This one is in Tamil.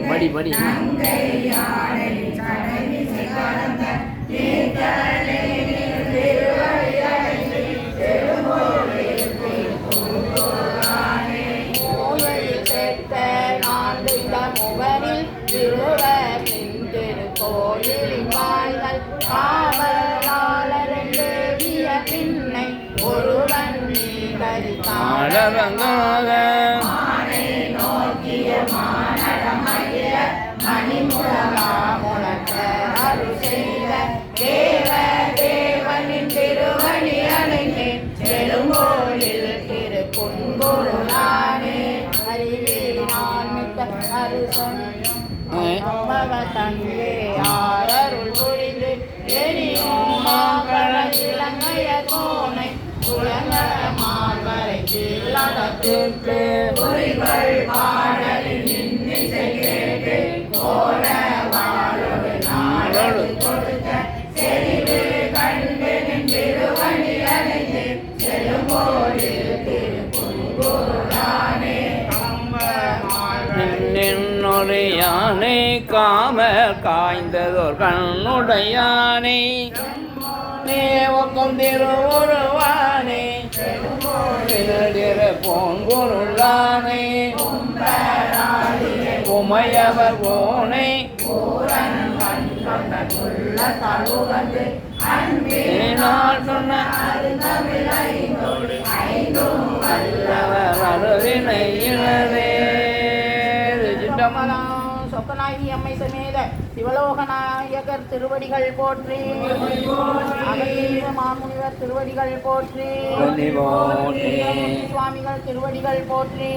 படி படி கோயிலின் வாய்கள் காவலாளர் தேவிய பின்னை ஒருவன் நீதரித்தாளவங்காக நோக்கிய மானடமகிய மணிமுழகா முழக்க அருள் செய்த தேவ தேவனின் திருவடி அடைந்தேன் செழுங்கோளில் திருக்குங்குருளானே அறிவினால் மிக்க அருசன் தங்கே ஆரருள் புரிந்து எரியோமாகர இலங்கைய கோனை உலக மார்வரை தில்லகத்திற்கு பொறிகள் பாடலின் இன்னிசை கேட்டு கோல வாழோடு நாளோடு கொடுத்த செறிவு கண்டு நின்றிருவணி அடைந்து செல்லும்போதில் திருக்குங்குருளானே யானை காமர் காய்ந்ததோர் கண்ணுடையானே நேவக்கம் திருவுருவானே பொன்பொருளானே உமையவர் போனை சொன்ன வல்லவர் அருவினையினரே சொக்கநாயகி அம்மை சமேத சிவலோகநாயகர் திருவடிகள் போற்றி மாமுனிவர் திருவடிகள் போற்றி சுவாமிகள் திருவடிகள் போற்றி.